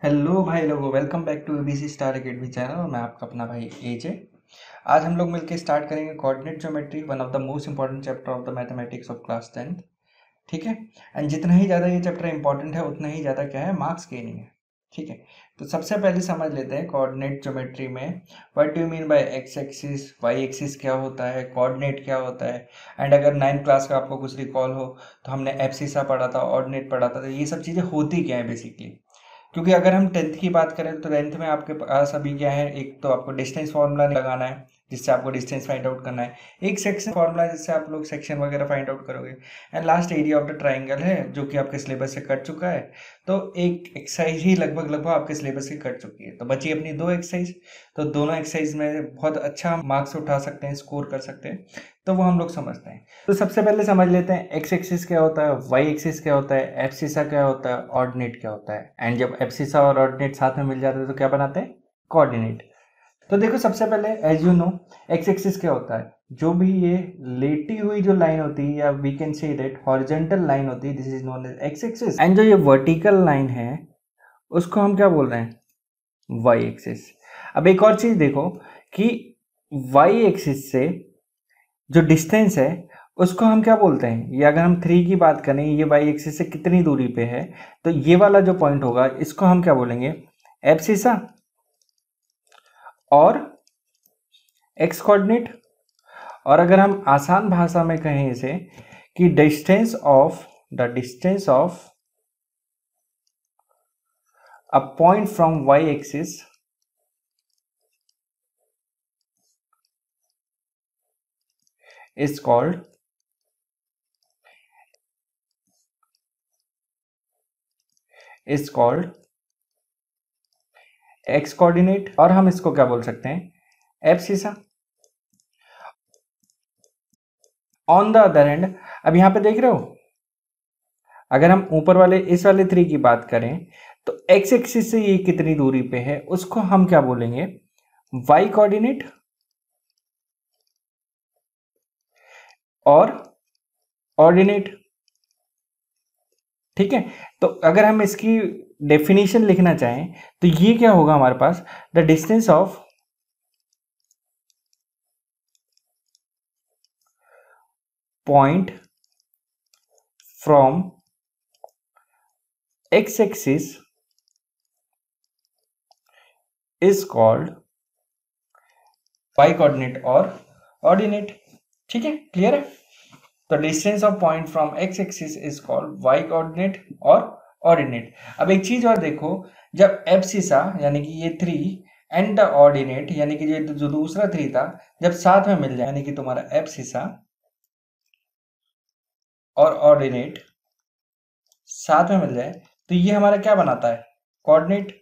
Hello भाई लोगों, welcome back to ABC star academy channel और मैं आपका अपना भाई एजे। आज हम लोग मिलकर स्टार्ट करेंगे coordinate geometry, one of the most important chapter of the mathematics of class 10th। ठीक है। एंड जितना ही ज़्यादा ये चैप्टर इंपॉर्टेंट है उतना ही ज़्यादा क्या है, मार्क्स गेनिंग है। ठीक है। तो सबसे पहले समझ लेते हैं कोऑर्डिनेट ज्योमेट्री में what do you mean by X axis, Y axis क्या होता है, कोऑर्डिनेट क्या होता है। एंड अगर 9th क्लास का आपको कुछ रिकॉल हो तो हमने एब्सिसा पढ़ा था, ऑर्डिनेट पढ़ा था। तो ये सब चीज़ें होती क्या है बेसिकली, क्योंकि अगर हम 10th की बात करें तो 10th में आपके पास अभी क्या है, एक तो आपको डिस्टेंस फार्मूला लगाना है जिससे आपको डिस्टेंस फाइंड आउट करना है, एक सेक्शन फार्मूला जिससे आप लोग सेक्शन वगैरह फाइंड आउट करोगे, and last area of the triangle है जो कि आपके सिलेबस से कट चुका है। तो एक एक्सरसाइज ही लगभग आपके सिलेबस से कट चुकी है, तो बची अपनी दो एक्सरसाइज। तो दोनों एक्सरसाइज में बहुत अच्छा मार्क्स उठा सकते हैं, स्कोर कर सकते हैं, तो वो हम लोग समझते हैं। तो सबसे पहले समझ लेते हैं एक्स एक्सिस क्या होता है, वाई एक्सिस क्या होता है, एब्सिसा क्या होता है, ऑर्डिनेट क्या होता है। एंड जब एब्सिसा और ऑर्डिनेट साथ में मिल जाते हैं तो क्या बनाते हैं, कोऑर्डिनेट। तो देखो सबसे पहले as you know X axis क्या होता है, जो भी ये लेटी हुई जो लाइन होती है, या we can say that horizontal line होती है, this is known as X axis. And जो ये वर्टिकल लाइन है उसको हम क्या बोल रहे हैं, वाई एक्सिस। अब एक और चीज देखो कि वाई एक्सिस से जो डिस्टेंस है उसको हम क्या बोलते हैं, ये अगर हम 3 की बात करें, ये वाई एक्सिस से कितनी दूरी पे है, तो ये वाला जो पॉइंट होगा इसको हम क्या बोलेंगे, एब्सिसा। और एक्स कोऑर्डिनेट, और अगर हम आसान भाषा में कहें इसे कि distance of a point from Y axis is called X coordinate, और हम इसको क्या बोल सकते हैं, abscissa. On the other hand, अब यहां पे देख रहे हो, अगर हम ऊपर वाले इस वाले 3 की बात करें तो एक्स एक्सिस से ये कितनी दूरी पे है उसको हम क्या बोलेंगे, वाई कोऑर्डिनेट। और ऑर्डिनेट। ठीक है। तो अगर हम इसकी डेफिनेशन लिखना चाहें तो ये क्या होगा हमारे पास, the distance of point from X axis is called Y coordinate और ऑर्डिनेट। ठीक है, क्लियर है। तो distance of point from X axis is called Y coordinate और ऑर्डिनेट। अब एक चीज और देखो, जब एब्सिसा यानी कि ये 3 एंड द ऑर्डिनेट यानी कि जो दूसरा 3 था, जब साथ में मिल जाए यानी कि तुम्हारा एब्सिसा और ऑर्डिनेट साथ में मिल जाए तो ये हमारा क्या बनाता है, कोऑर्डिनेट।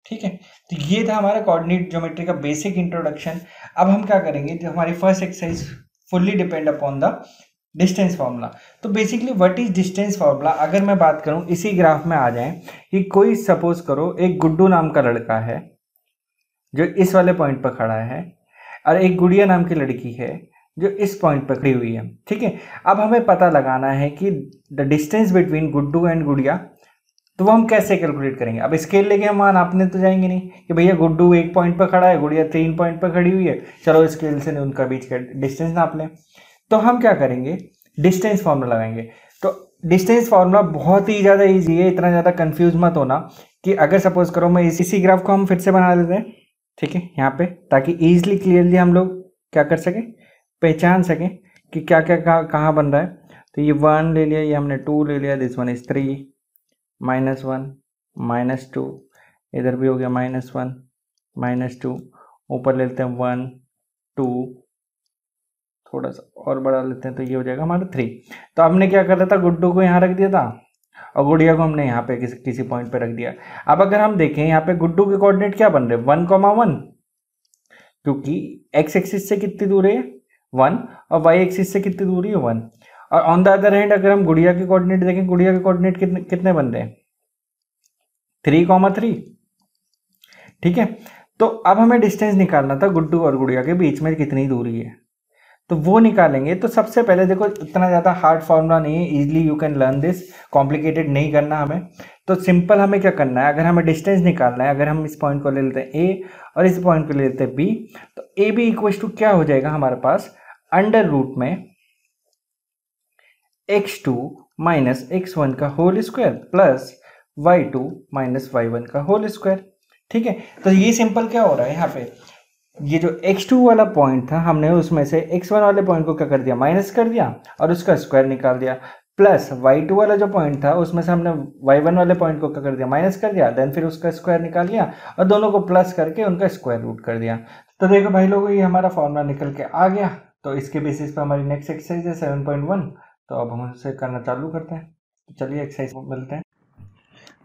ठीक है। तो ये था हमारा कोऑर्डिनेट ज्योमेट्री का बेसिक इंट्रोडक्शन। अब हम क्या करेंगे, जो हमारी first exercise fully depend upon the distance formula. तो basically what is distance formula, अगर मैं बात करूं इसी ग्राफ में आ जाए कि कोई सपोज करो एक गुड्डू नाम का लड़का है जो इस वाले पॉइंट पर खड़ा है, और एक गुड़िया नाम की लड़की है जो इस पॉइंट पर खड़ी हुई है। ठीक है। अब हमें पता लगाना है कि the distance between Guddu and गुड़िया, तो वो हम कैसे कैलकुलेट करेंगे। अब स्केल लेके हम वहाँ नापने तो जाएंगे नहीं कि भैया गुड्डू 1 पॉइंट पर खड़ा है, गुड़िया 3 पॉइंट पर खड़ी हुई है, चलो स्केल से उनका बीच का डिस्टेंस नाप लें। तो हम क्या करेंगे, डिस्टेंस फार्मूला लगाएंगे। तो डिस्टेंस फार्मूला बहुत ही ज़्यादा ईजी है, इतना ज़्यादा कंफ्यूज मत होना कि अगर सपोज करो मैं इसी ग्राफ को हम फिर से बना लेते हैं, ठीक है, यहाँ पे, ताकि ईजिली क्लियरली हम लोग क्या कर सकें, पहचान सकें कि क्या क्या कहाँ बन रहा है। तो ये 1 ले लिया, ये हमने 2 ले लिया, दिस वन इज 3, -1 -2, इधर भी हो गया -1 -2, ऊपर ले लेते हैं 1 2, थोड़ा सा और बढ़ा लेते हैं तो ये हो जाएगा हमारा 3। तो हमने क्या कर रहा था, गुड्डू को यहाँ रख दिया था और गुड़िया को हमने यहाँ पे किसी पॉइंट पे रख दिया। अब अगर हम देखें यहाँ पे गुड्डू के कोऑर्डिनेट क्या बन रहे हैं, 1, 1, क्योंकि एक्स एक्सिस से कितनी दूर है 1, और वाई एक्सिस से कितनी दूरी है 1। और ऑन द अदर हैंड अगर हम गुड़िया के कोऑर्डिनेट देखें, गुड़िया के कोऑर्डिनेट कितने बन रहे हैं, 3, 3। ठीक है। तो अब हमें डिस्टेंस निकालना था गुड्डू और गुड़िया के बीच में कितनी दूरी है। तो वो निकालेंगे। तो सबसे पहले देखो, इतना ज़्यादा हार्ड फार्मूला नहीं है, easily you can learn this, complicated नहीं करना हमें। तो सिंपल हमें क्या करना है, अगर हमें डिस्टेंस निकालना है, अगर हम इस पॉइंट को ले लेते हैं ए और इस पॉइंट को ले लेते हैं बी, तो ए बी इक्वल टू क्या हो जाएगा हमारे पास, अंडर रूट में x2 माइनस x1 का whole square plus y2 minus y1 का होल स्क्वायर। ठीक है, तो ये सिंपल क्या हो रहा है यहाँ पे, ये जो x2 वाला पॉइंट था हमने उसमें से x1 वाले पॉइंट को क्या कर दिया, माइनस कर दिया और उसका स्क्वायर निकाल दिया, प्लस y2 वाला जो पॉइंट था उसमें से हमने y1 वाले पॉइंट को क्या कर दिया, माइनस कर दिया, देन फिर उसका स्क्वायर निकाल लिया और दोनों को प्लस करके उनका स्क्वायर रूट कर दिया। तो देखो भाई लोगों, ये हमारा फॉर्मूला निकल के आ गया। तो इसके बेसिस पे हमारी नेक्स्ट एक्सरसाइज है 7.1। तो अब हम उसे करना चालू करते हैं। तो चलिए एक्सरसाइज में मिलते हैं।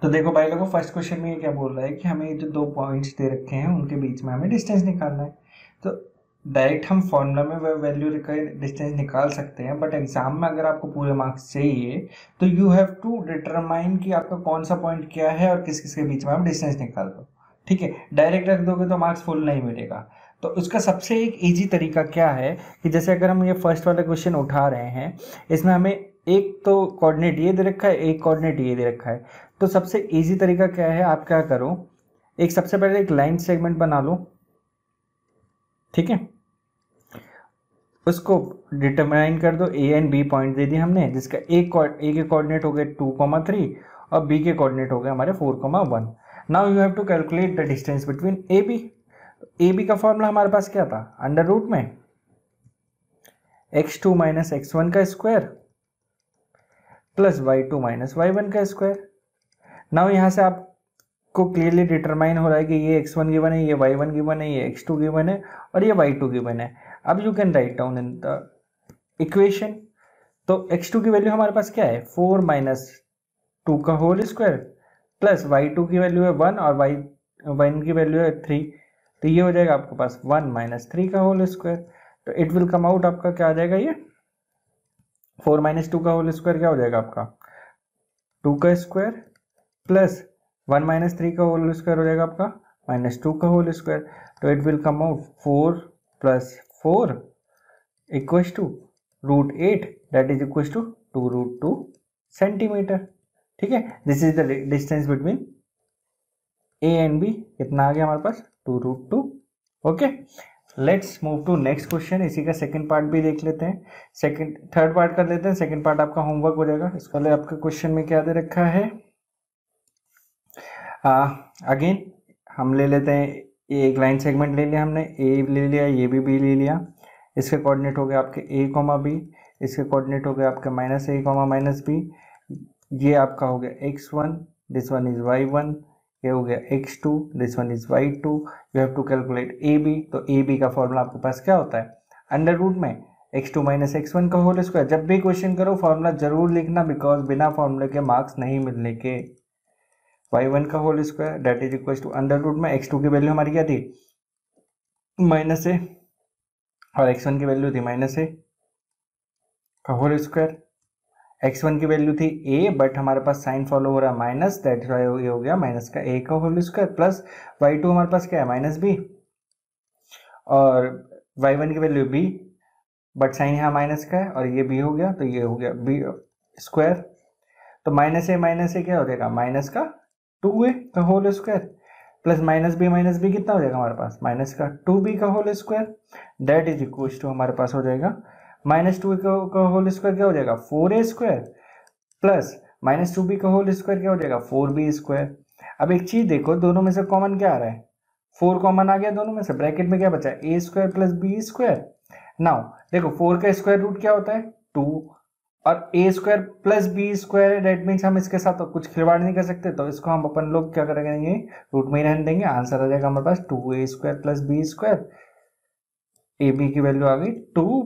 तो देखो भाई लोगों, फर्स्ट क्वेश्चन में ये क्या बोल रहा है कि हमें जो 2 पॉइंट्स दे रखे हैं उनके बीच में हमें डिस्टेंस निकालना है। तो डायरेक्ट हम फॉर्मूला में वह वैल्यू डिस्टेंस निकाल सकते हैं, बट एग्जाम में अगर आपको पूरे मार्क्स चाहिए तो यू हैव टू डिटरमाइन कि आपका कौन सा पॉइंट क्या है और किस किस के बीच में आप डिस्टेंस निकाल दो। ठीक है, डायरेक्ट रख दोगे तो मार्क्स फुल नहीं मिलेगा। तो उसका सबसे एक इजी तरीका क्या है कि जैसे अगर हम ये फर्स्ट वाला क्वेश्चन उठा रहे हैं, इसमें हमें एक तो कोऑर्डिनेट ये दे रखा है, एक कोऑर्डिनेट ये दे रखा है। तो सबसे इजी तरीका क्या है, आप क्या करो, एक सबसे पहले एक लाइन सेगमेंट बना लो। ठीक है, उसको डिटरमाइन कर दो, ए एंड बी पॉइंट दे दिए हमने, जिसका ए के कोऑर्डिनेट हो गए 2,3 और बी के कोऑर्डिनेट हो गए हमारे 4,1। Now you have to calculate the distance between A B. A B का फॉर्मूला हमारे पास क्या था, अंडर रूट में x2 माइनस x1 का square plus y2 minus y1 का स्क्वायर। नाउ यहाँ से आपको क्लियरली डिटरमाइन हो रहा है कि ये x1 गिवन है, ये y1 गिवन है, ये x2 गिवन है और ये y2 गिवन है। अब you can write down in the equation. तो x2 की वैल्यू हमारे पास क्या है, 4 माइनस 2 का होल स्क्वायर प्लस y2 की वैल्यू है 1 और y1 की वैल्यू है 3। तो ये हो जाएगा आपके पास 1 माइनस 3 का होल स्क्वायर। तो इट विल कम आउट आपका क्या आ जाएगा, ये 4 माइनस 2 का होल स्क्वायर क्या हो जाएगा आपका 2 का स्क्वायर प्लस 1 माइनस 3 का होल स्क्वायर हो जाएगा आपका माइनस 2 का होल स्क्वायर। तो it will come out 4 plus 4 equals to √8, that is equals to 2√2 centimetre. ठीक है, this is the distance between A and B. कितना आ गया हमारे पास, 2√2। Okay, let's move to next question. इसी का सेकंड पार्ट भी देख लेते हैं, थर्ड पार्ट कर लेते हैं, सेकंड पार्ट आपका होमवर्क हो जाएगा। इसके लिए आपके क्वेश्चन में क्या दे रखा है, अगेन हम ले लेते हैं, एक लाइन सेगमेंट ले लिया हमने, ए ले लिया, ये भी बी ले लिया। इसके कोऑर्डिनेट हो गए आपके a, b, इसके कोऑर्डिनेट हो गए आपके -a, -b। ये आपका हो गया x1, this one is y1, ये हो गया x2, this one is y2। You have to calculate A B. तो ए बी का फॉर्मूला आपके पास क्या होता है, अंडर रूट में x2 माइनस x1 का होल स्क्वायर। जब भी क्वेश्चन करो फॉर्मूला जरूर लिखना, बिकॉज बिना फॉर्मूले के मार्क्स नहीं मिलने के। y1 का whole square that is equal to under root में x2 की वैल्यू हमारी क्या थी, -a, और x1 की वैल्यू थी -a का होल स्क्वायर। x1 की वैल्यू थी a, बट हमारे पास साइन फॉलो हो रहा है माइनस, दैट ये हो गया माइनस का a का होल स्क्वायर प्लस y2 हमारे पास क्या है -b और y1 की वैल्यू b, बट साइन यहाँ माइनस का है और ये b हो गया, तो ये हो गया b स्क्वायर। तो -a क्या हो जाएगा, माइनस का 2a का होल स्क्वायर प्लस -b कितना हो जाएगा हमारे पास, माइनस का 2b का whole square. That is equal to हमारे पास हो जाएगा -2 का होल स्क्वायर क्या हो जाएगा 4a स्क्वायर प्लस -2b का होल स्क्वायर क्या हो जाएगा 4b स्क्वायर। अब एक चीज देखो, दोनों में से कॉमन क्या आ रहा है, 4 कॉमन आ गया दोनों में से, ब्रैकेट में क्या बचा है a square plus b square. Now देखो 4 का स्क्वायर रूट क्या होता है 2 और a square plus B square है, डेट मीन्स हम इसके साथ तो कुछ खिलवाड़ नहीं कर सकते, तो इसको हम अपन लोग क्या करेंगे, रूट में ही रहने देंगे। आंसर आ जाएगा हमारे पास 2a square plus B square. A B की वैल्यू आ गई 2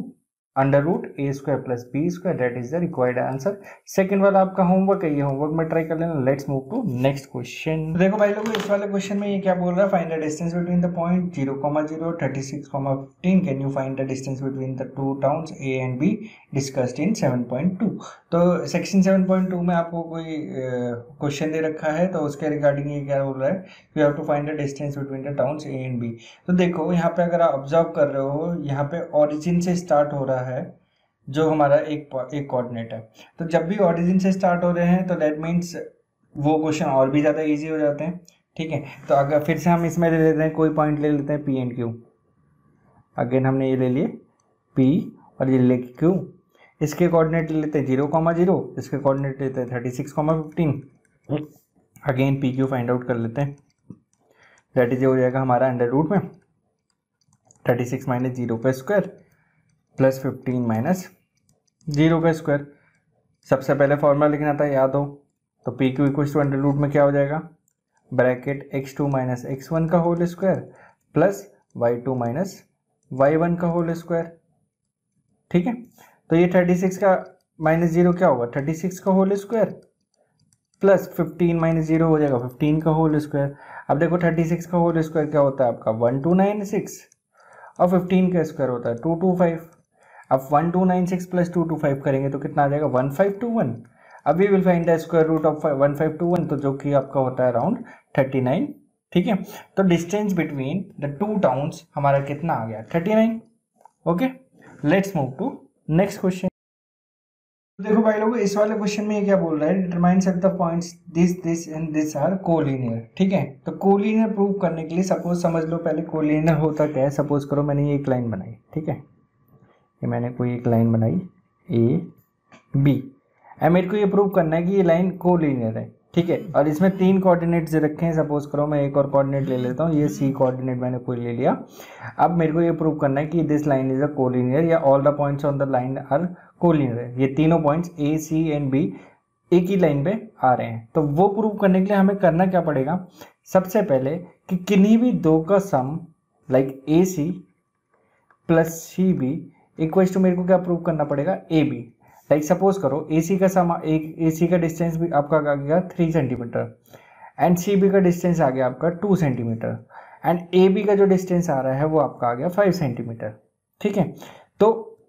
under root A square plus B square, that is the required answer. Second वाला आपका होमवर्क है, ये होमवर्क में ट्राई कर लेना। Let's move to next question. देखो भाई लोगों, इस वाले क्वेश्चन में ये क्या बोल रहा है, find the distance between the point 0,0 36,15 can you find the distance between the two towns A and be discussed in 7.2। तो सेक्शन 7.2 में आपको कोई क्वेश्चन दे रखा है, तो उसके रिगार्डिंग ये क्या बोल रहा है, you have to find the distance between the towns A and B. तो देखो यहाँ पे अगर आप ऑब्जर्व कर रहे हो, यहाँ पे ओरिजिन से स्टार्ट हो रहा है जो हमारा एक कोऑर्डिनेट है। तो जब भी ओरिजिन से स्टार्ट हो रहे हैं तो दैट मीन्स वो क्वेश्चन और भी ज़्यादा इजी हो जाते हैं। ठीक है, तो अगर फिर से हम इसमें ले लेते हैं, कोई पॉइंट ले लेते हैं पी एंड क्यू। अगेन हमने ये ले लिए पी और ये ले क्यू। इसके कोऑर्डिनेट ले लेते हैं 0,0, इसके कोऑर्डिनेट लेते हैं 36,15। Again P Q find out कर लेते हैं, दैट इज हो जाएगा हमारा अंडर रूट में 36 माइनस 0 का स्क्वायर प्लस 15 माइनस 0 का स्क्वायर। सबसे पहले फॉर्मूला लिखना था, याद हो तो P Q equal to under root में क्या हो जाएगा, ब्रैकेट x2 माइनस x1 का whole square plus y2 minus y1 का होल स्क्वायर। ठीक है, तो ये 36 का माइनस 0 क्या होगा, 36 का होल स्क्वायर प्लस 15 माइनस 0 हो जाएगा 15 का होल स्क्वायर। अब देखो 36 का होल स्क्वायर क्या होता है आपका 1296 और 15 का स्क्वायर होता है 225। अब 1296 प्लस 225 करेंगे तो कितना आ जाएगा 1521। अब we will find the square root of 1521, तो जो कि आपका होता है अराउंड 39। ठीक है, तो distance between the two towns हमारा कितना आ गया 39। Okay, let's move to next question. देखो भाई लोगों, इस वाले क्वेश्चन में ये क्या बोल रहा है, determines that the points this and this are collinear. ठीक है, तो कोलिनियर प्रूव करने के लिए सपोज समझ लो पहले कोलिनियर होता क्या है। सपोज करो मैंने ये एक लाइन बनाई, ठीक है, ये मैंने कोई एक लाइन बनाई ए बी, एंड मेरे को ये प्रूव करना है कि ये लाइन कोलिनियर है। ठीक है, और इसमें 3 कोऑर्डिनेट्स रखे हैं। सपोज करो मैं एक और कोऑर्डिनेट ले लेता हूँ, ये सी कोऑर्डिनेट मैंने कोई ले लिया। अब मेरे को ये प्रूव करना है कि this line is a collinear या all the points on the line are collinear है। ये तीनों points A C and B एक ही लाइन पे आ रहे हैं। तो वो प्रूव करने के लिए हमें करना क्या पड़ेगा, सबसे पहले कि किन्हीं भी दो का sum like A C plus C B equals to मेरे को क्या प्रूव करना पड़ेगा ए बी। लाइक सपोज करो ए सी का सम एक ए सी का डिस्टेंस भी आपका आ गया 3 सेंटीमीटर एंड सी बी का डिस्टेंस आ गया आपका 2 सेंटीमीटर एंड ए बी का जो डिस्टेंस आ रहा है वो आपका आ गया 5 सेंटीमीटर। ठीक है, तो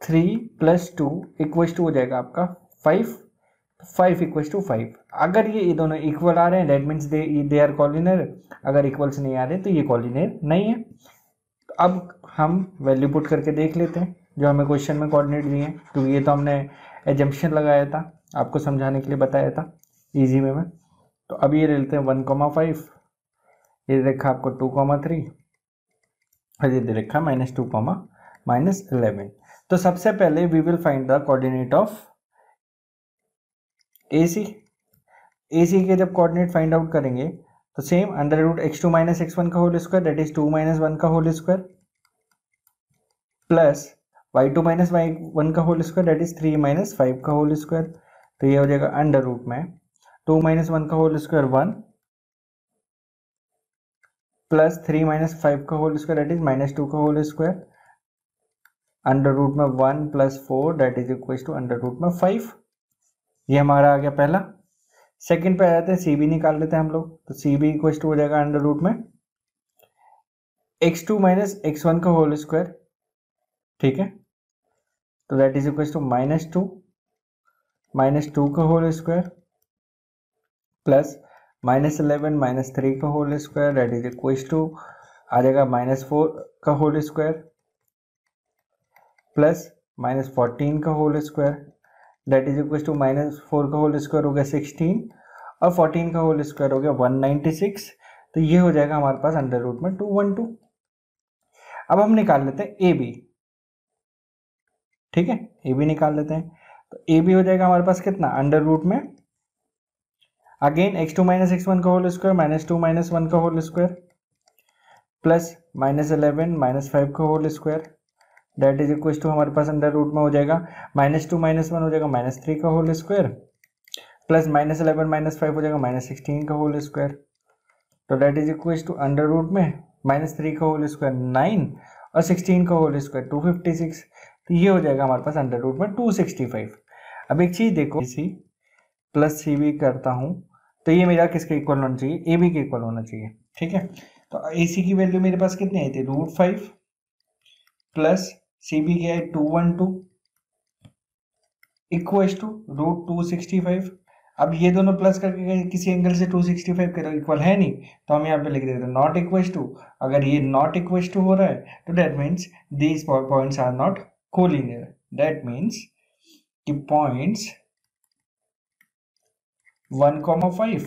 3 प्लस 2 इक्वल्स टू हो जाएगा आपका 5 इक्वल्स टू 5। अगर ये दोनों इक्वल आ रहे हैं that means they are collinear. अगर इक्वल्स नहीं आ रहे तो ये कॉलिनियर नहीं है। तो अब हम वैल्यू पुट करके देख लेते हैं जो हमें क्वेश्चन में कोऑर्डिनेट दिए हैं, क्योंकि ये तो हमने एजम्पशन लगाया था, आपको समझाने के लिए बताया था इजी वे में। तो अब ये ले लेते हैं 1,5, ये देखा आपको 2,3 और ये दे रखा -2, -11। तो सबसे पहले we will find the coordinate of A C. A C के जब कोऑर्डिनेट फाइंड आउट करेंगे तो same under root x2 minus x1 का whole square that is 2 minus 1 का whole square plus y2 minus y1 का whole square that is 3 minus 5 का whole square. तो ये हो जाएगा अंडर रूट में 2 माइनस 1 का होल स्क्वायर 1 प्लस 3 माइनस 5 का होल स्क्वायर दैट इज -2 का होल स्क्वायर। अंडर रूट में 1 plus 4 that is equal to under root में 5। ये हमारा आ गया पहला। सेकंड पे आ जाते हैं, सी बी निकाल लेते हैं हम लोग। तो सी बी इक्वल टू हो जाएगा अंडर रूट में x2 माइनस x1 का होल स्क्वायर। ठीक है, तो दैट इज इक्वल टू -2 का होल स्क्वायर प्लस -11 -3 का whole square that is equal to आ जाएगा -4 का होल स्क्वायर प्लस -14 का whole square that is equal to -4 का होल स्क्वायर हो गया 16 और 14 का होल स्क्वायर हो गया 196। तो ये हो जाएगा हमारे पास अंडर रूट में 212। अब हम निकाल लेते हैं ए बी। ठीक है, ए बी निकाल लेते हैं। तो ए बी हो जाएगा हमारे पास कितना, अंडर रूट में अगेन x2 माइनस x1 का होल स्क्वायर -2 माइनस 1 का होल स्क्वायर प्लस -11 -5 का whole square that is equal to हमारे पास अंडर रूट में हो जाएगा -2 माइनस 1 हो जाएगा -3 का होल स्क्वायर प्लस -11 -5 हो जाएगा -16 का होल स्क्वायर। तो that is equal to under root में -3 का होल स्क्वायर 9 और 16 का होल स्क्वायर 256 तो ये हो जाएगा हमारे पास अंडर रूट में 265। अब एक चीज देखो, सी प्लस सी बी करता हूँ तो ये मेरा किसके इक्वल होना चाहिए, ए बी के इक्वल होना चाहिए। ठीक है, तो ए सी की वैल्यू मेरे पास कितनी आई थी, √5 प्लस सी बी की आई 212 इक्वल टू √265। अब ये दोनों प्लस करके किसी एंगल से 265 के इक्वल है नहीं, तो हम यहाँ पे लिख देते हैं नॉट इक्वल टू। अगर ये नॉट इक्वल टू हो रहा है तो that means these points are not collinear. That means कि points 1,5,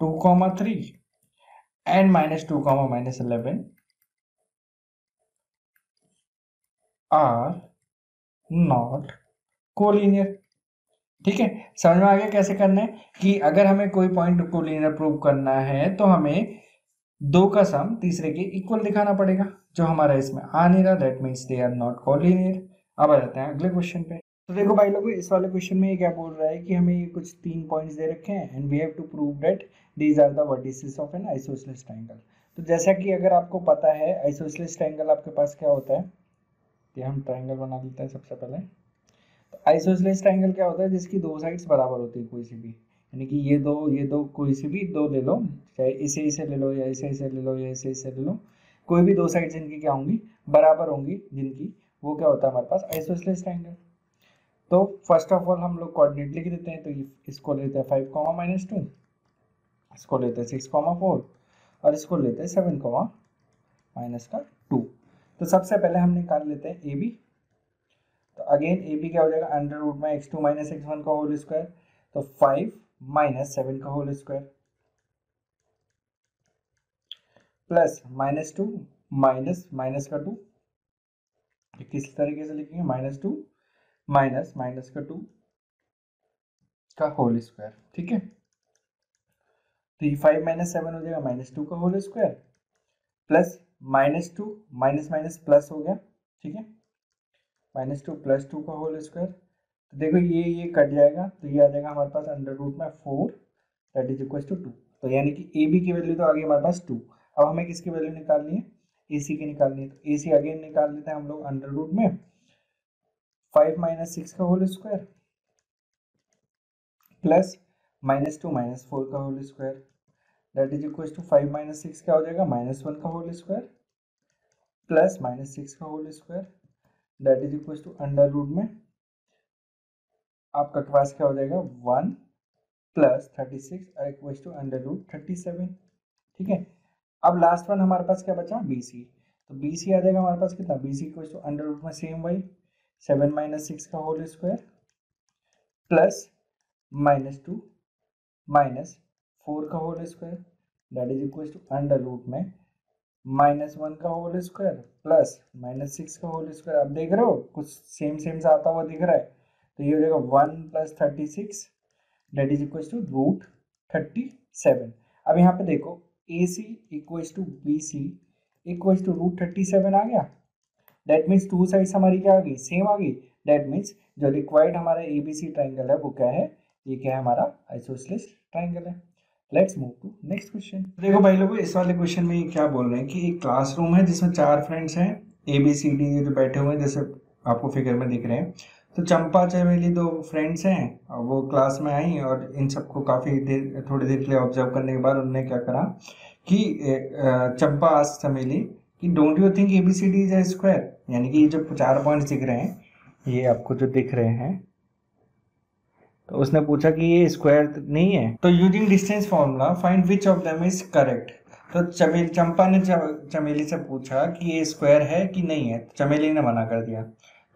2,3 and -2, -11 are not collinear. ठीक है, समझ में आ गया कैसे करना है कि अगर हमें कोई पॉइंट कोलिनियर प्रूव करना है तो हमें दो का सम तीसरे के इक्वल दिखाना पड़ेगा, जो हमारा इसमें आ नहीं रहा, that means they are not collinear. अब आ जाते हैं अगले क्वेश्चन पे। तो देखो भाई लोगों, इस वाले क्वेश्चन में ये क्या बोल रहा है कि हमें ये कुछ 3 पॉइंट्स दे रखे हैं and we have to prove that these are the vertices of an isosceles triangle. तो जैसा कि अगर आपको पता है आइसोसेलेस ट्रायंगल आपके पास क्या होता है, ये हम ट्रायंगल बना लेते हैं सबसे पहले। तो आइसोसेलेस ट्रायंगल क्या होता है, जिसकी दो साइड्स बराबर होती है कोई सी भी, यानी कि ये दो कोई सी भी दो ले लो, चाहे इसे ले लो या इसे ले लो या इसे ले लो, कोई भी दो साइड जिनकी क्या होंगी, बराबर होंगी जिनकी, वो क्या होता है हमारे पास आइसोसेलेस ट्रायंगल। तो फर्स्ट ऑफ ऑल हम लोग कोऑर्डिनेट लिख देते हैं। तो इसको लेते हैं 5, -2, इसको लेते हैं 6, 4 और इसको लेते हैं 7, -2। तो सबसे पहले हम निकाल लेते हैं ए बी। तो अगेन ए बी क्या हो जाएगा, अंडर रूट में x2 - x1 का होल स्क्वायर, तो 5 - 7 का होल स्क्वायर प्लस -2 माइनस का 2, किस तरीके से लिखेंगे, -2 माइनस का 2 का होल स्क्वायर। ठीक है, तो ये 5 - 7 हो जाएगा -2 का whole square plus -2 minus plus हो गया। ठीक है, -2 + 2 का होल स्क्वायर। तो देखो ये कट जाएगा, तो ये आ जाएगा हमारे पास अंडर रूट में 4 दैट इज इक्वल टू 2। तो यानी कि ए बी की वैल्यू तो आ गई हमारे पास 2। अब हमें किसकी वैल्यू निकालनी है, ए सी की निकालनी है। तो ए सी अगेन निकाल लेते हैं हम लोग अंडर रूट में 5 - 6 का होल स्क्वायर प्लस -2 - 4 का whole square that is equal to 5 - 6 क्या हो जाएगा, -1 का होल स्क्वायर प्लस -6 का whole square that is equal to under root में आपका पास क्या हो जाएगा 1 + 36 इक्वल टू अंडर रूट 37। ठीक है, अब लास्ट वन हमारे पास क्या बचा, बी सी। तो बी सी आ जाएगा हमारे पास कितना, B C equal to under root में सेम वही 7 - 6 का होल स्क्वायर प्लस -2 -4 का whole square that is equal to under root में -1 का होल स्क्वायर प्लस -6 का होल स्क्वायर। आप देख रहे हो कुछ सेम सा आता हुआ दिख रहा है, तो ये हो जाएगा 1 + 36 दैट इज इक्वल टू √37। अब यहाँ पे देखो A C equal to B C equal to √37 आ गया। दैट मीन्स टू साइड्स हमारी क्या आ गई, सेम आ गई। दैट मीन्स जो रिक्वायर्ड हमारा ए बी सी ट्राइंगल है वो क्या है, ये क्या है, हमारा आइसोसेलेस ट्राइंगल है। Let's move to next question. देखो भाई लोगों, इस वाले क्वेश्चन में ये क्या बोल रहे हैं कि एक क्लासरूम है जिसमें 4 फ्रेंड्स हैं ए बी सी डी, जो बैठे हुए हैं जैसे आपको फिगर में दिख रहे हैं। तो चंपा चमेली 2 फ्रेंड्स हैं और वो क्लास में आई और इन सबको काफ़ी देर, थोड़ी देर के लिए ऑब्जर्व करने के बाद उन्होंने क्या करा कि चंपा आस्क्ड चमेली कि don't you think A B C D is a square, यानी कि ये जो 4 पॉइंट्स दिख रहे हैं, ये आपको जो दिख रहे हैं, तो उसने पूछा कि ये स्क्वायर नहीं है। तो using distance formula find which of them is correct. तो चंपा ने चमेली से पूछा कि ये स्क्वायर है कि नहीं है, तो चमेली ने मना कर दिया।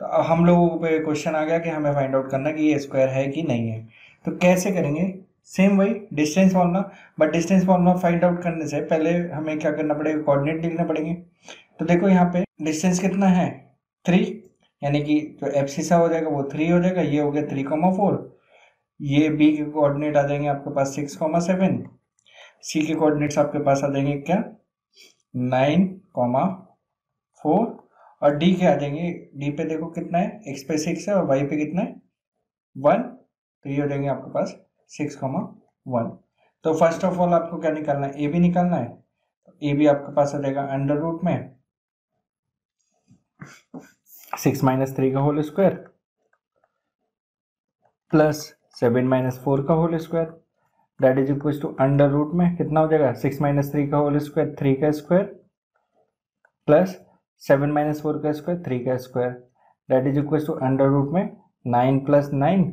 तो अब हम लोगों पे क्वेश्चन आ गया कि हमें फाइंड आउट करना कि ये स्क्वायर है कि नहीं है। तो कैसे करेंगे, सेम वही distance formula, but distance formula find out करने से पहले हमें क्या करना पड़ेगा, कोऑर्डिनेट लिखने पड़ेंगे। तो देखो यहाँ पे डिस्टेंस कितना है 3, यानी कि जो एब्सिसा हो जाएगा वो 3 हो जाएगा, ये हो गया 3,4। ये बी के कोऑर्डिनेट आ जाएंगे आपके पास 6,7, सी के कोऑर्डिनेट्स आपके पास आ जाएंगे क्या 9,4 और डी के आ जाएंगे, डी पे देखो कितना है, एक्स पे 6 है और वाई पे कितना है 1, तो ये हो जाएंगे आपके पास 6,1। तो फर्स्ट ऑफ ऑल आपको क्या निकालना है, ए बी निकालना है। ए बी आपके पास आ जाएगा अंडर रूट में 6 माइनस 3 का होल स्क्वायर प्लस 7 माइनस 4 का whole square, that is equal to under root में कितना हो जाएगा 6 माइनस 3 का होल स्क्वायर 3 का स्क्वायर प्लस 7 माइनस 4 का स्क्वायर 3 का square, that is equal to under root में 9 plus 9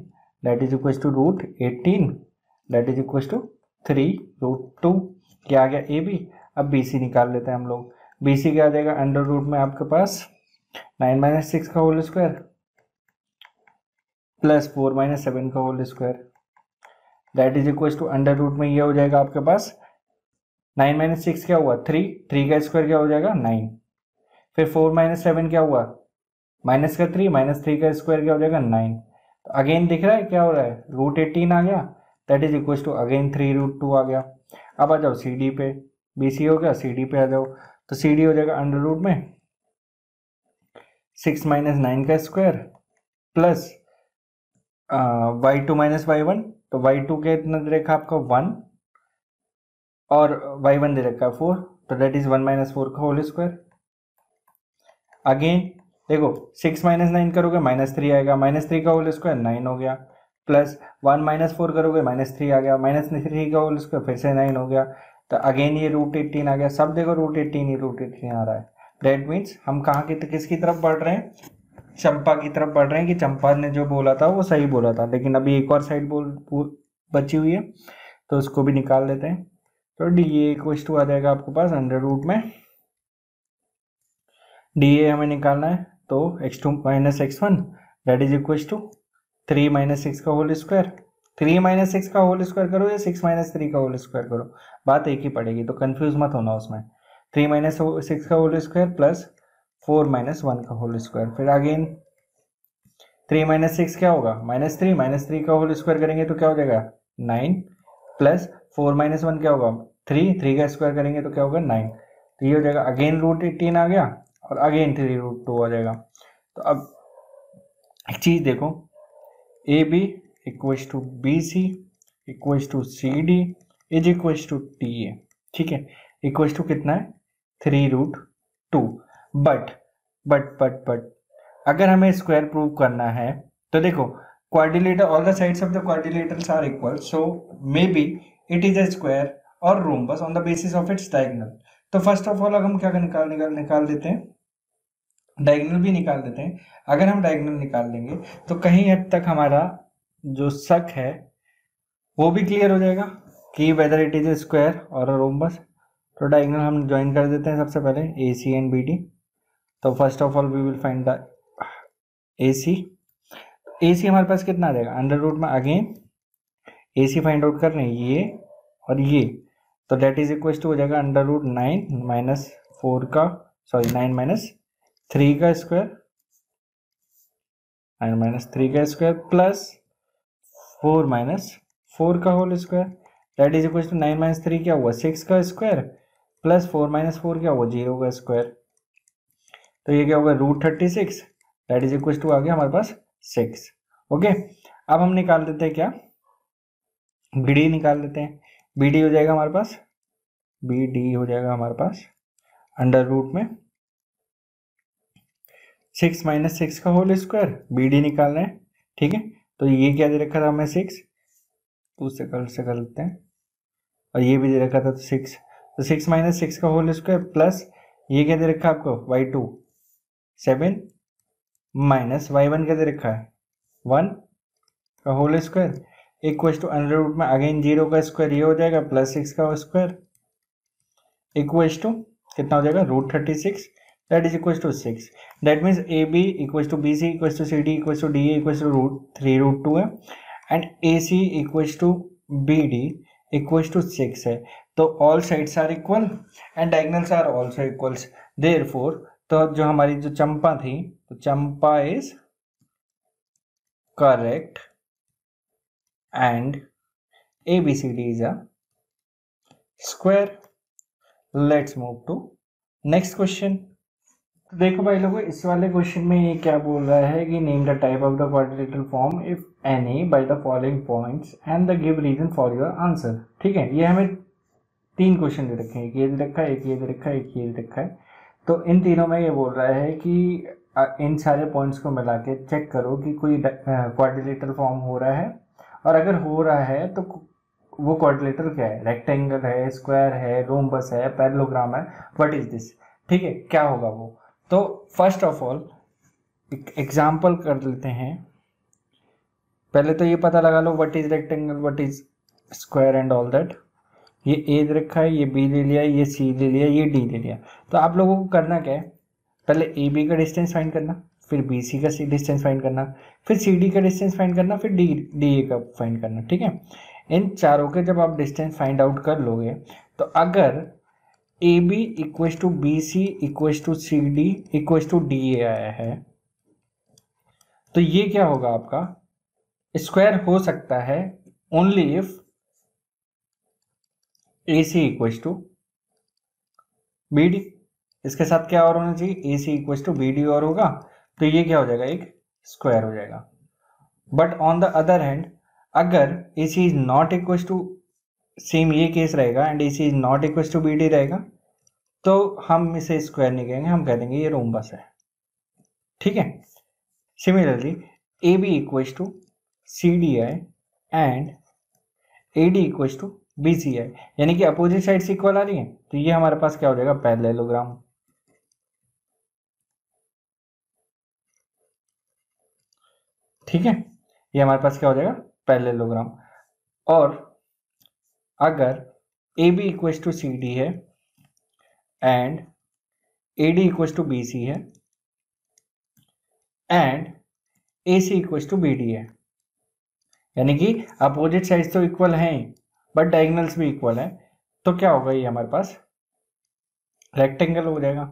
that is equal to root 18 that is equal to 3 root 2। क्या आ गया ए बी। अब बी सी निकाल लेते हैं हम लोग। बी सी क्या आ जाएगा अंडर रूट में आपके पास 9 माइनस 6 का होल स्क्वायर प्लस 4 माइनस 7 का whole square, that is equal to under root में ये हो जाएगा आपके पास 9 माइनस 6 क्या हुआ 3, 3 का स्क्वायर क्या हो जाएगा 9, फिर 4 माइनस 7 क्या हुआ माइनस का 3, माइनस 3 का स्क्वायर क्या हो जाएगा 9। तो अगेन दिख रहा है क्या हो रहा है रूट 18 आ गया, that is equal to again 3 root 2 आ गया। अब आ जाओ सी डी पे, बी सी हो गया, सी डी पे आ जाओ। तो सी डी हो जाएगा अंडर रूट में 6 माइनस 9 का square plus y2 minus y1, तो y2 के इतना दे रखा आपका 1 और y1 दे रखा है 4, तो दैट इज 1 माइनस 4 का होल स्क्वायर। अगेन देखो 6 माइनस 9 करोगे माइनस 3 आएगा, माइनस 3 का होल स्क्वायर 9 हो गया, प्लस 1 माइनस 4 करोगे माइनस 3 आ गया, माइनस 3 का होल स्क्वायर फिर से 9 हो गया। तो अगेन ये रूट 18 आ गया। सब देखो रूट 18 ही रूट 18 आ रहा है। दैट मीन्स हम कहाँ की किसकी तरफ बढ़ रहे हैं, चंपा की तरफ बढ़ रहे हैं कि चंपा ने जो बोला था वो सही बोला था। लेकिन अभी एक और साइड बची हुई है तो उसको भी निकाल लेते हैं। तो डी ए इक्वल टू आ जाएगा आपके पास अंडर रूट में डी ए हमें निकालना है, तो x2 minus x1 that is equal to 3 minus 6 का होल स्क्वायर। 3 माइनस 6 का होल स्क्वायर करो या 6 माइनस 3 का होल स्क्वायर करो, बात एक ही पड़ेगी, तो कंफ्यूज मत होना उसमें। 3 माइनस 6 का होल स्क्वायर प्लस 4 माइनस 1 का होल स्क्वायर, फिर अगेन 3 माइनस 6 क्या होगा -3, -3 का होल स्क्वायर करेंगे तो क्या हो जाएगा 9 प्लस 4 माइनस 1 क्या होगा 3, 3 का स्क्वायर करेंगे तो क्या होगा 9। तो ये हो जाएगा अगेन रूट 18 आ गया और अगेन 3 रूट 2 आ जाएगा। तो अब एक चीज देखो, A B equals to B C equals to C D is equals to T A, ठीक है, इक्वल्स टू कितना है 3 रूट 2। बट अगर हमें स्क्वायर प्रूव करना है तो देखो quadrilateral all the sides of the quadrilaterals are equal, so may be it is a square और rhombus on the basis of its diagonal. तो फर्स्ट ऑफ ऑल हम क्या निकाल देते हैं, डायगोनल भी निकाल देते हैं। अगर हम डायगोनल निकाल लेंगे तो कहीं हद तक हमारा जो शक है वो भी क्लियर हो जाएगा कि whether it is a square और अ रोम्बस। तो डायगोनल हम ज्वाइन कर देते हैं सबसे पहले A C and B D. तो first of all we will find the A C हमारे पास कितना आ जाएगा अंडर रूट में again A C find out कर रहे हैं ये और ये, तो डेट इज इक्वल टू हो जाएगा अंडर रूट 9 माइनस 4 का 9 माइनस 3 का स्क्वायर 9 माइनस 3 का स्क्वायर प्लस 4 माइनस 4 का whole square, that is equal to 9 minus 3 क्या हुआ 6 का स्क्वायर प्लस 4 माइनस 4 क्या हुआ 0 का स्क्वायर। तो ये क्या होगा root 36, that is equal to आ गया हमारे पास 6। ओके, अब हम निकाल देते हैं क्या बी डी निकाल देते हैं। बी डी हो जाएगा हमारे पास, बी डी हो जाएगा हमारे पास अंडर रूट में 6 माइनस 6 का होल स्क्वायर, बी डी निकालना है, ठीक है। तो ये क्या दे रखा था हमें 6, तो उससे कर लेते हैं, और ये भी दे रखा था तो 6, तो 6 माइनस 6 का होल स्क्वायर प्लस ये क्या दे रखा है आपको y2 7 माइनस y1 क्या दे रखा है 1 का whole square equal to under root में अगेन 0 का स्क्वायर ये हो जाएगा प्लस 6 का स्क्वायर इक्वल टू कितना हो जाएगा root 36, that is equal to 6। That means A B equal to B C equal to C D equal to D A equal to root 3 root 2 है, and A C equal to B D equal to 6 है। तो all sides are equal and diagonals are also equals, therefore तो जो हमारी जो चंपा थी तो चंपा is correct and ABCD is a square. Let's move to next question. देखो भाई लोगों, इस वाले क्वेश्चन में ये क्या बोल रहा है कि name the type of the quadrilateral form if any by the following points and the give reason for your answer. ठीक है, ये हमें 3 क्वेश्चन दे रखे हैं, एक ये दे रखा है, एक ये दे रखा है, एक ये दे रखा है। तो इन तीनों में ये बोल रहा है कि इन सारे पॉइंट्स को मिला के चेक करो कि कोई क्वाड्रिलेटरल फॉर्म हो रहा है, और अगर हो रहा है तो वो क्वाड्रिलेटरल क्या है, रेक्टेंगल है, स्क्वायर है, रोम्बस है, पैरेललोग्राम है, व्हाट इज दिस। ठीक है, क्या होगा वो। तो फर्स्ट ऑफ ऑल एक एग्जाम्पल कर लेते हैं। पहले तो ये पता लगा लो what is rectangle, what is square and all that. ये ए रखा है, ये बी ले लिया, ये सी ले लिया, ये डी ले लिया। तो आप लोगों को करना क्या है, पहले ए बी का डिस्टेंस फाइंड करना, फिर बी सी का डिस्टेंस फाइंड करना, फिर सी डी का डिस्टेंस फाइंड करना, फिर डी डी ए का फाइंड करना। ठीक है, इन चारों के जब आप डिस्टेंस फाइंड आउट कर लोगे, तो अगर A B equal to B C equal to C D equal to D A आया है, तो ये क्या होगा, आपका स्क्वायर हो सकता है only if A C equal to B D. इसके साथ क्या और होना चाहिए, A C equal to B D और होगा, तो ये क्या हो जाएगा, एक स्क्वायर हो जाएगा। But on the other hand, अगर A C is not equal to, same ये केस रहेगा, and A C is not equal to B D रहेगा, तो हम इसे स्क्वायर नहीं कहेंगे, हम कह देंगे ये रोम्बस है। ठीक है, similarly A B equal to C D आई and A D equal to B C आई, यानी कि अपोजिट साइड्स इक्वल आ रही हैं, तो ये हमारे पास क्या हो जाएगा, पैरेललोग्राम। ठीक है, ये हमारे पास क्या हो जाएगा, पैरेललोग्राम। और अगर A B equal to C D है and A D equal to B C है and A C equal to B D है, यानी कि अपोजिट साइड्स तो इक्वल हैं बट डायगोनल्स भी इक्वल है, तो क्या होगा, ये हमारे पास रेक्टेंगल हो जाएगा।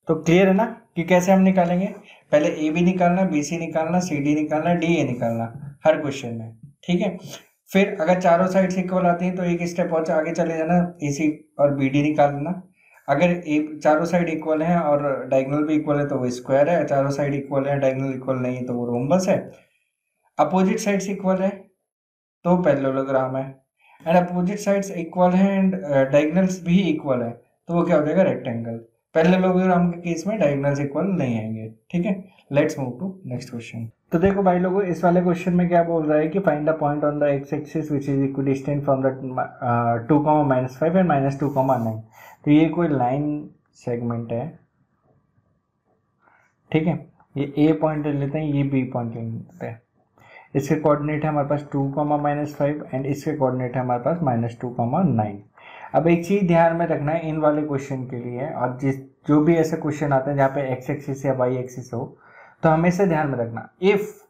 तो क्लियर है ना कि कैसे हम निकालेंगे, पहले ए बी निकालना, बी सी निकालना, सी डी निकालना, डी ए निकालना हर क्वेश्चन में। ठीक है, फिर अगर चारों साइड्स इक्वल आती हैं तो एक स्टेप और आगे चले जाना, ए सी और बी डी निकाल देना। अगर ए चारों साइड इक्वल है और डायगोनल भी इक्वल है तो वो स्क्वायर है, चारों साइड इक्वल है, डायगोनल इक्वल नहीं है तो वो रोम्बस है। अपोजिट साइड्स इक्वल है तो पैरेललोग्राम है, एंड अपोजिट साइड्स इक्वल है एंड डायगोनल्स भी इक्वल है, तो वो क्या हो जाएगा, रेक्टेंगल। पैरेललोग्राम के केस में डायगोनल्स इक्वल नहीं आएंगे। ठीक है, let's move to next question. तो देखो भाई लोगों, इस वाले क्वेश्चन में क्या बोल रहा है कि find the point on the x axis which is equidistant from the 2,-5 and -2,9। तो ये कोई लाइन सेगमेंट है। ठीक है, ये ए पॉइंट ले लेते हैं, ये बी पॉइंट ले लेते हैं। इसके कोऑर्डिनेट है हमारे पास 2,-5 एंड इसके कोऑर्डिनेट है हमारे पास -2,9। अब एक चीज ध्यान में रखना है इन वाले क्वेश्चन के लिए, और जो भी ऐसे क्वेश्चन आते हैं जहाँ पे एक्स एक्सिस या वाई एक्सिस हो, तो हमेशा ध्यान में रखना, if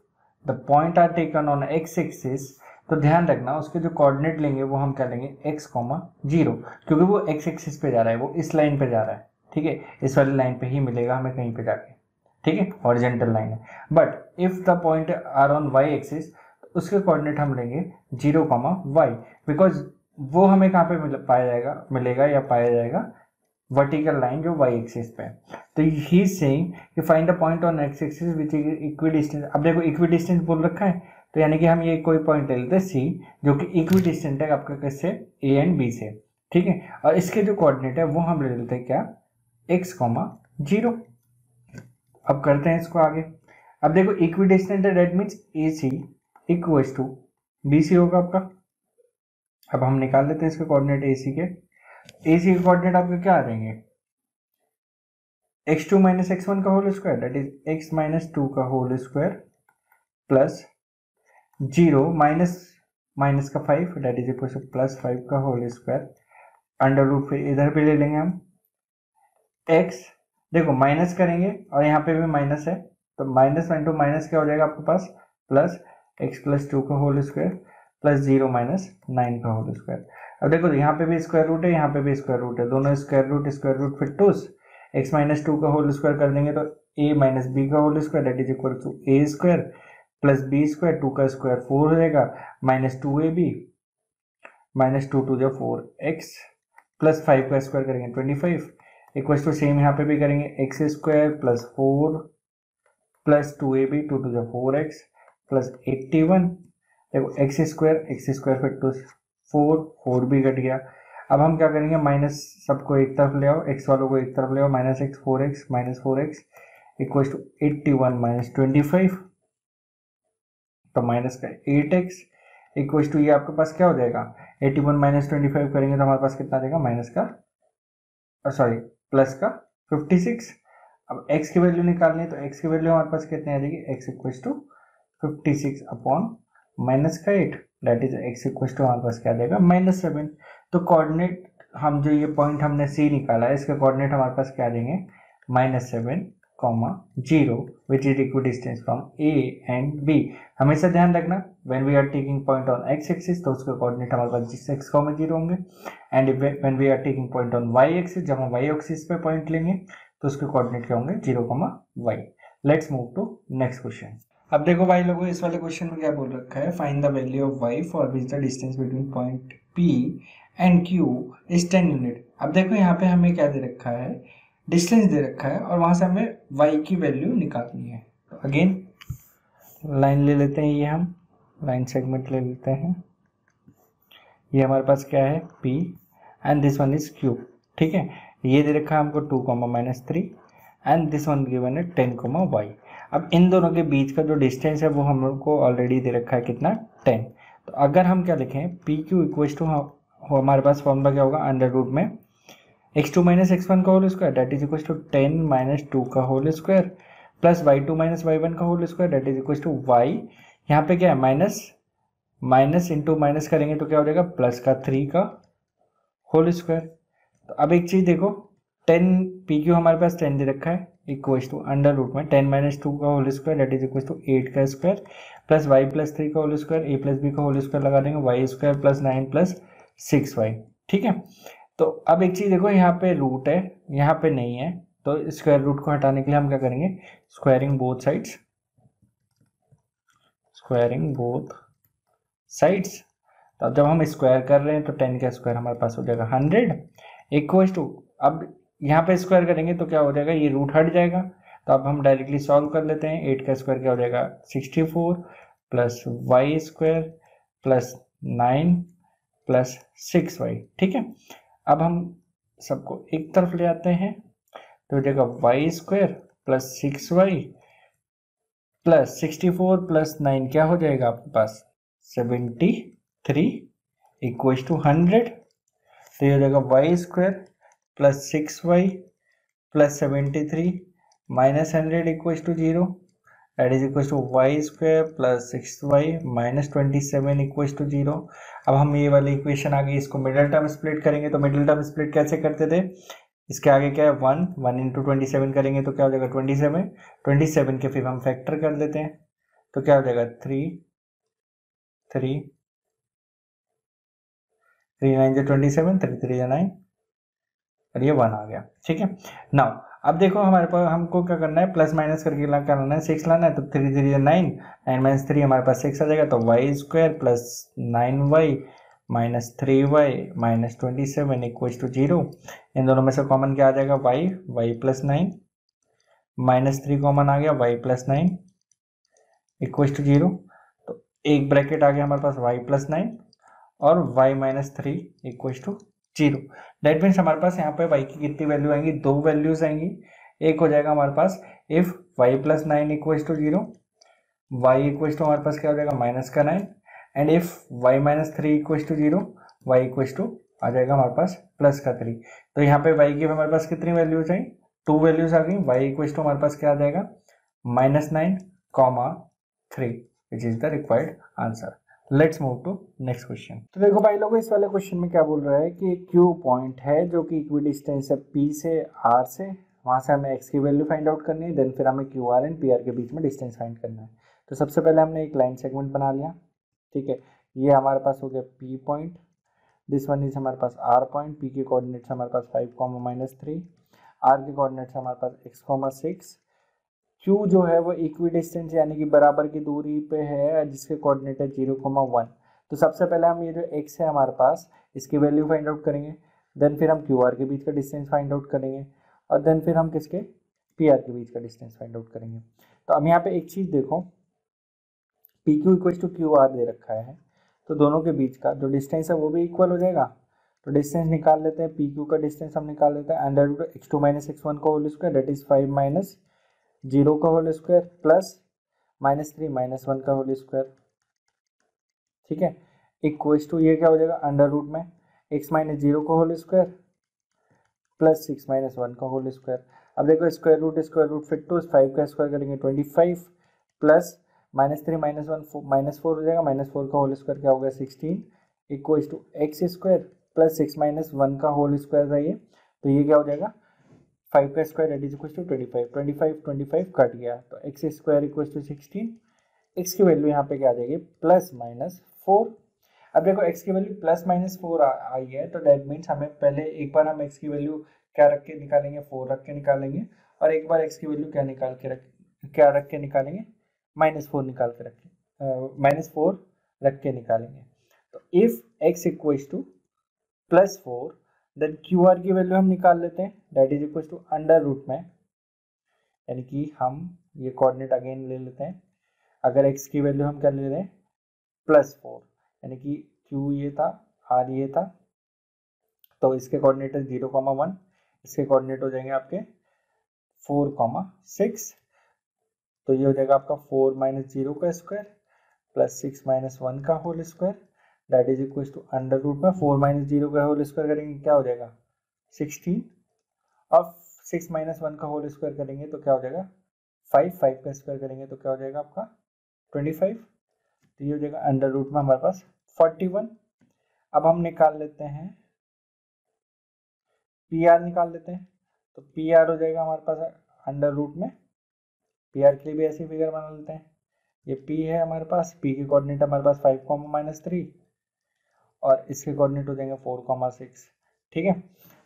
the point are taken on X axis, तो ध्यान रखना उसके जो कोऑर्डिनेट लेंगे वो हम क्या लेंगे, x,0, क्योंकि वो एक्स एक्सिस पे जा रहा है, वो इस लाइन पे जा रहा है। ठीक है, इस वाली लाइन पे ही मिलेगा हमें कहीं पे जाके। ठीक है, हॉरिजॉन्टल लाइन है। But if the point are on Y axis, तो उसके कोऑर्डिनेट हम लेंगे 0,y, बिकॉज वो हमें कहाँ पे पाया जाएगा, मिलेगा या पाया जाएगा, वर्टिकल लाइन जो वाई एक्सिस पे है। तो ही इज सेइंग कि find the point on X axis which is equidistant. अब देखो इक्विडिस्टेंट बोल रखा है, तो यानी कि हम ये कोई पॉइंट ले लेते हैं सी, जो कि इक्विडिस्टेंट है आपका किससे, ए एंड बी से। ठीक है, और इसके जो कोऑर्डिनेट है वो हम ले लेते हैं क्या, x,0। अब करते हैं इसको आगे। अब देखो इक्विडिस्टेंट है, that means A C equals to B C होगा आपका। अब हम निकाल लेते हैं इसके कोऑर्डिनेट ए सी के। ए सी के कोऑर्डिनेट आपके क्या आ जाएंगे, x2 - x1 का whole square, that is x - 2 का होल स्क्वायर प्लस 0 माइनस का 5, दैट इज इक्वल टू +5 का होल स्क्वायर, अंडर रूट फिर इधर भी ले लेंगे हम। x देखो माइनस करेंगे और यहाँ पे भी माइनस है, तो -1 माइनस क्या हो जाएगा आपके पास, प्लस x + 2 का होल स्क्वायर प्लस 0 - 9 का होल स्क्वायर। अब देखो यहाँ पे भी स्क्वायर रूट है, यहाँ पे भी स्क्वायर रूट है, दोनों स्क्वायर रूट फिर टूस, x - 2 का होल स्क्वायर कर देंगे तो a - b का whole square, that is equal to a square plus b square, 2 का स्क्वायर 4 हो जाएगा, -2ab -2 2 जो 4x प्लस 5 का स्क्वायर करेंगे 25 इक्वल टू सेम यहाँ पे भी करेंगे x square plus 4 plus 2ab 2 2 जो 4x प्लस 81। देखो x स्क्वायर फिर 2 4 भी कट गया। अब हम क्या करेंगे, माइनस सबको एक तरफ ले आओ, x वालों को एक तरफ ले आओ, -x 4x equal to 81 minus 25, तो माइनस का 8x इक्वल टू ये आपके पास क्या हो जाएगा, 81 माइनस 25 करेंगे तो हमारे पास कितना देगा, माइनस का सॉरी प्लस का 56। अब x की वैल्यू निकालनी है तो x की वैल्यू हमारे पास कितनी आ जाएगी, x equal to 56 upon minus का 8, that is x equal to हमारे पास क्या देगा, -7। तो कोऑर्डिनेट हम जो ये पॉइंट हमने C निकाला है इसके कोऑर्डिनेट हमारे पास क्या देंगे, -7, 0 which is equidistance from A and B। हमेशा ध्यान रखना when we are taking point on x axis तो उसके कोऑर्डिनेट हमारे पास जिस x, 0 होंगे, and when we are taking point on y axis, जब हम y एक्सिस पे पॉइंट लेंगे तो उसके कोऑर्डिनेट क्या होंगे, 0, y। Let's move to next question. अब देखो भाई लोगों, इस वाले क्वेश्चन में क्या बोल रखा है, find the value of y for which the distance between point P and Q is 10 unit. अब देखो यहाँ पे हमें क्या दे रखा है, डिस्टेंस दे रखा है और वहां से हमें y की वैल्यू निकालनी है। तो अगेन लाइन ले लेते हैं, ये हम लाइन सेगमेंट ले लेते हैं, ये हमारे पास क्या है P and this one is Q, ठीक है। ये दे रखा है हमको 2, -3 एंड दिस वन गिवन है 10, y। अब इन दोनों के बीच का जो डिस्टेंस है वो हम लोग को ऑलरेडी दे रखा है कितना, 10। तो अगर हम क्या लिखें, पी क्यू इक्वल टू हमारे पास फॉर्मूला क्या होगा, अंडर रूट में x2 माइनस x1 का whole square that is equal to 10 minus 2 का whole square plus y2 minus y1 का whole square that is equal to y, यहाँ पे क्या है माइनस माइनस इंटू माइनस करेंगे तो क्या हो जाएगा, प्लस का 3 का होल स्क्वायर। तो अब एक चीज देखो, 10 पी क्यू हमारे पास 10 दे रखा है इक्वल टू अंडर रूट में 10 माइनस 2 का whole square that is equal to 8 का स्क्वायर प्लस y प्लस 3 का whole square, a plus b का होल स्क्वायर लगा देंगे, y square plus 9 plus 6y, ठीक है। तो अब एक चीज देखो, यहाँ पे रूट है, यहाँ पे नहीं है, तो स्क्वायर रूट को हटाने के लिए हम क्या करेंगे, squaring both sides, squaring both sides. तो अब जब हम स्क्वायर कर रहे हैं तो 10 का स्क्वायर हमारे पास हो जाएगा 100 इक्वल टू, अब यहाँ पे स्क्वायर करेंगे तो क्या हो जाएगा, ये रूट हट जाएगा। तो अब हम डायरेक्टली सॉल्व कर लेते हैं, 8 का स्क्वायर क्या हो जाएगा 64 plus Y square plus 9 plus 6y, ठीक है। अब हम सबको एक तरफ ले आते हैं तो हो जाएगा Y square plus 6y plus 64 plus 9 क्या हो जाएगा आपके पास 73 इक्वल टू 100। तो ये हो जाएगा Y square plus 6y plus 73 minus 100 equal to 0 that is equal to Y square plus 6y minus 27 equal to 0। अब हम ये वाली इक्वेशन आगे इसको मिडिल टर्म स्प्लिट करेंगे, तो मिडिल टर्म स्प्लिट कैसे करते थे, इसके आगे क्या है 1 इंटू 27 करेंगे तो क्या हो जाएगा 27 के फिर हम फैक्टर कर लेते हैं तो क्या हो जाएगा 3 9 जो 27, 3 3 9 और ये 1 आ गया, ठीक है। नाउ अब देखो हमारे पास हमको क्या करना है, प्लस माइनस करके करना है, 6 लाना है, तो 3 3 9 9 माइनस 3 हमारे पास 6 आ जाएगा, तो Y square plus 9y minus 3y minus 27 equal to 0। इन दोनों में से कॉमन क्या आ जाएगा, y प्लस 9 माइनस 3 कॉमन आ गया, y प्लस 9 इक्वल टू 0। तो एक ब्रैकेट आ गया हमारे पास y प्लस 9 और y minus 3 equal to 0। That means हमारे पास यहाँ पे y की कितनी वैल्यू आएंगी, दो वैल्यूज आएंगी। एक हो जाएगा हमारे पास if y plus 9 equal to 0, y equal to हमारे पास क्या हो जाएगा माइनस का 9, and if y minus 3 equal to 0, y equal to आ जाएगा हमारे पास प्लस का 3। तो यहाँ पे y की हमारे पास कितनी वैल्यूज आई, 2 वैल्यूज आ गई, y इक्वल टू हमारे पास क्या आ जाएगा -9, 3 which is the required answer. Let's move to next question. तो देखो भाई लोगों, इस वाले क्वेश्चन में क्या बोल रहा है कि Q पॉइंट है जो कि इक्वी डिस्टेंस है P से R से, वहाँ से हमें x की वैल्यू फाइंड आउट करनी है, देन फिर हमें QR एंड PR के बीच में डिस्टेंस फाइंड करना है। तो सबसे पहले हमने एक लाइन सेगमेंट बना लिया, ठीक है। ये हमारे पास हो गया P point, this one is हमारे पास R पॉइंट, P के कोऑर्डिनेट्स हमारे पास 5, -3, R के कोऑर्डिनेट्स हमारे पास x, 6। Q जो है वो इक्वी डिस्टेंस यानी कि बराबर की दूरी पे है जिसके कोऑर्डिनेट है 0, 1। तो सबसे पहले हम ये जो x है हमारे पास इसकी वैल्यू फाइंड आउट करेंगे, देन फिर हम QR के बीच का डिस्टेंस फाइंड आउट करेंगे और देन फिर हम किसके PR के बीच का डिस्टेंस फाइंड आउट करेंगे। तो अब यहाँ पे एक चीज देखो, PQ इक्वल टू QR दे रखा है, तो दोनों के बीच का जो डिस्टेंस है वो भी इक्वल हो जाएगा। तो डिस्टेंस निकाल लेते हैं, PQ का डिस्टेंस हम निकाल लेते हैं under root x2 minus x1 का whole square that is 5 minus 0 का होल स्क्वायर प्लस -3 -1 का होल स्क्वायर, ठीक है, इक्वल्स टू ये क्या हो जाएगा अंडर रूट में x माइनस 0 का होल स्क्वायर प्लस 6 माइनस 1 का होल स्क्वायर। अब देखो स्क्वायर रूट फिट टू 5 का स्क्वायर करेंगे 25 प्लस -3 -1 -4 हो जाएगा, -4 का होल स्क्वायर क्या हो गया 16 equals to X square plus 6 minus 1 का होल स्क्वायर रहिए, तो ये क्या हो जाएगा 5 का square that is equal to 25 cut गया तो X square equal to 16, X की वैल्यू यहाँ पे क्या आ जाएगी +-4। अब देखो एक्स की वैल्यू +-4 आई है तो दैट मीन्स हमें पहले एक बार हम एक्स की वैल्यू क्या रख के निकालेंगे 4 रख के निकालेंगे, और एक बार एक्स की वैल्यू क्या रख के निकालेंगे -4 निकाल के -4 रख के निकालेंगे। तो if x equals to +4 then Q R की वैल्यू हम निकाल लेते हैं that is equal to under root में, यानी कि हम ये कोऑर्डिनेट अगेन ले लेते हैं, अगर x की वैल्यू हम क्या ले रहे हैं +4 यानी कि q ये था r ये था, तो इसके कोऑर्डिनेट है 0,1, इसके कोऑर्डिनेट हो जाएंगे आपके 4,6, तो ये हो जाएगा आपका 4 माइनस 0 का स्क्वायर प्लस 6 माइनस 1 का whole square that is equal to under root में 4 माइनस 0 का होल स्क्वायर करेंगे क्या हो जाएगा 16, और 6 माइनस 1 का होल स्क्वायर करेंगे तो क्या हो जाएगा 5 का स्क्वायर करेंगे तो क्या हो जाएगा आपका 25, तो ये हो जाएगा अंडर रूट में हमारे पास 41। अब हम निकाल लेते हैं पी आर निकाल लेते हैं, तो पी आर हो जाएगा हमारे पास अंडर रूट में, पी आर के लिए भी ऐसी फिगर बना लेते हैं, ये p है हमारे पास, p के कोऑर्डिनेट हमारे पास 5,-3 और इसके कोऑर्डिनेट हो जाएंगे 4,6, ठीक है,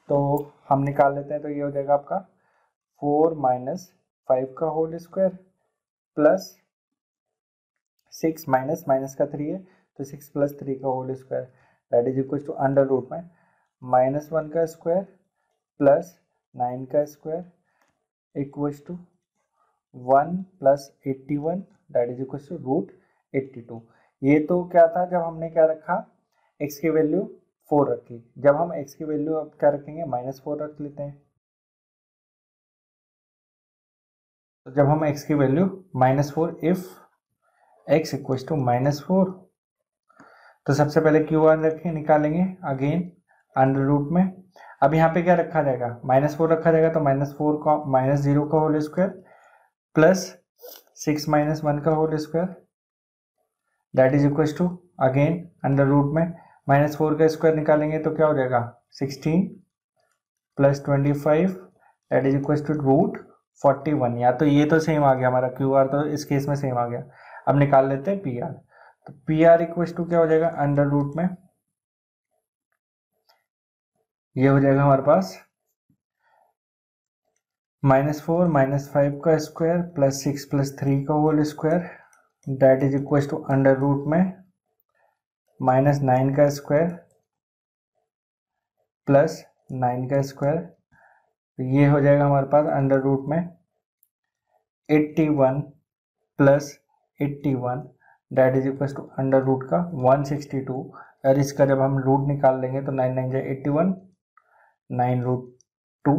तो हम निकाल लेते हैं तो ये हो जाएगा आपका 4 माइनस 5 का होल स्क्वायर प्लस 6 माइनस का 3 है तो 6 प्लस 3 का whole square that is equal to under root में -1 का स्क्वायर प्लस 9 का square equals to 1 plus 81 that is equal to root 82। ये तो क्या था जब हमने क्या रखा x की वैल्यू 4 रखी, जब हम x की वैल्यू अब क्या रखेंगे -4 रख लेते हैं, तो जब हम x की value -4 if x equal to -4, तो सबसे पहले क्यू आर रखें निकालेंगे अगेन अंडर रूट में, अब यहाँ पे क्या रखा जाएगा -4 रखा जाएगा तो -4 का -0 का होल स्क्वायर प्लस 6 माइनस 1 का whole square that is equal to again under root में -4 का स्क्वायर निकालेंगे तो क्या हो जाएगा 16 plus 25 that is equal to root 41, या तो ये तो सेम आ गया हमारा क्यू आर, तो इस केस में सेम आ गया। अब निकाल लेते हैं पी आर, तो पी आर इक्वल टू क्या हो जाएगा अंडर रूट में, ये हो जाएगा हमारे पास -4 -5 का स्क्वायर प्लस 6 प्लस 3 का whole square that is equal to under root में -9 का स्क्वायर प्लस 9 का स्क्वायर, तो ये हो जाएगा हमारे पास अंडर रूट में 81 plus 81 that is equal to under root का 162, और इसका जब हम रूट निकाल लेंगे तो 9 9 जाए 81 9 रूट 2,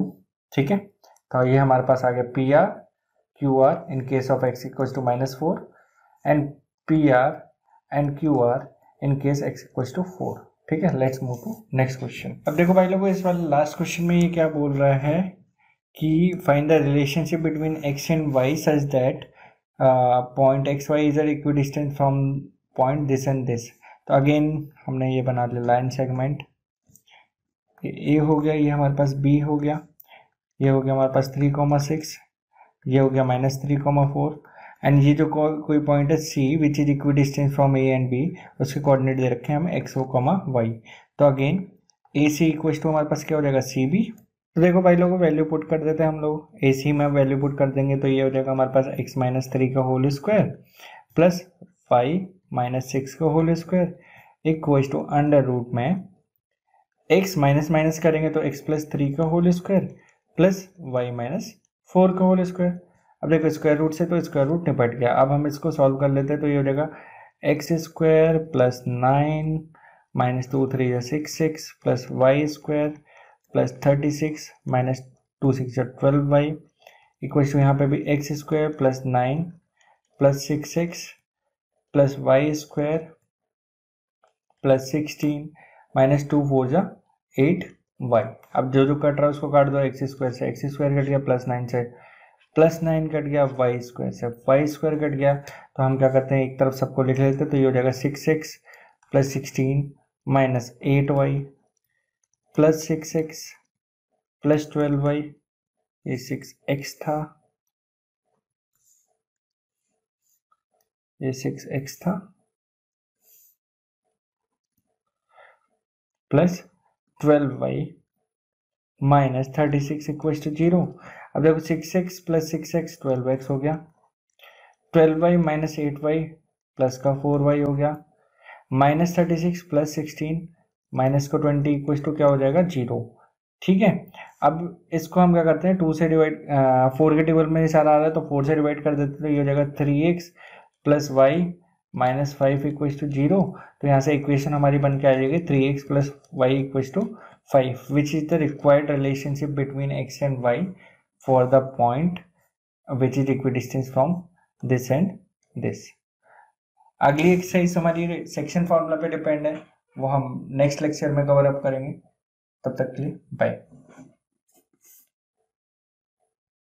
ठीक है, तो ये हमारे पास आ गया P R Q R in case of x equal to -4 and P R and Q R in case x equal to 4, ठीक है। Let's move to next question. अब देखो भाई लोगों इस वाले लास्ट क्वेश्चन में ये क्या बोल रहा है कि find the relationship between x and y such that point X Y is equidistance from point this and this, तो अगेन हमने ये बना लिया लाइन सेगमेंट, ये a हो गया, ये हमारे पास b हो गया, ये हो गया हमारे पास 3,6, ये हो गया -3,4 एंड ये जो कोई पॉइंट है c which is equidistance from a and b, उसके कोऑर्डिनेट दे रखे हैं हम xo, y, तो अगेन AC इक्वल टू हमारे पास क्या हो जाएगा CB, तो देखो भाई लोगों वैल्यू पुट कर देते हैं हम लोग, AC में वैल्यू पुट कर देंगे तो ये हो जाएगा हमारे पास x माइनस 3 का होल स्क्वायर प्लस 5 माइनस 6 का whole square equal to under root में x माइनस माइनस करेंगे तो x प्लस 3 का whole square plus y minus 4 का होल स्क्वायर। अब देखो स्क्वायर रूट से तो स्क्वायर रूट निपट गया, अब हम इसको सॉल्व कर लेते हैं तो ये हो जाएगा X square plus 9 minus 2 3 6 plus Y square plus 36 minus 2 6 12y equal to यहाँ पे भी X square plus 9 plus 6x plus Y square plus 16 minus 2 4 जा 8y। अब जो जो कट रहा है उसको काट दो, एक्स स्क्वायर से एक्स स्क्वायर कट गया, प्लस 9 से प्लस 9 कट गया, वाई स्क्वायर से वाई स्क्वायर कट गया। तो हम क्या करते हैं, एक तरफ सबको लिख लेते हैं, तो ये हो जाएगा 6x plus 16 minus 8y plus 6x plus 12y, ये 6x था, ये 6x था plus 12y minus 36 equal to 0। अब देखो 6x प्लस 6x 12x हो गया, 12y माइनस 8y प्लस का 4y हो गया, माइनस 36 प्लस 16 माइनस को 20 इक्वल टू क्या हो जाएगा 0। ठीक है, अब इसको हम क्या करते हैं, 2 से डिवाइड, 4 के टेबल में सारा आ रहा है तो 4 से डिवाइड कर देते हैं, तो ये हो जाएगा 3x plus Y minus 5 equal to 0। तो यहाँ से इक्वेशन हमारी बन के आ जाएगी 3x plus Y equal to 5, which is the required relationship between x and y for the point which is equidistance from this and this. अगली exercise हमारी सेक्शन फार्मूला पे डिपेंड है, वो हम नेक्स्ट लेक्चर में कवर अप करेंगे। तब तक के लिए बाय।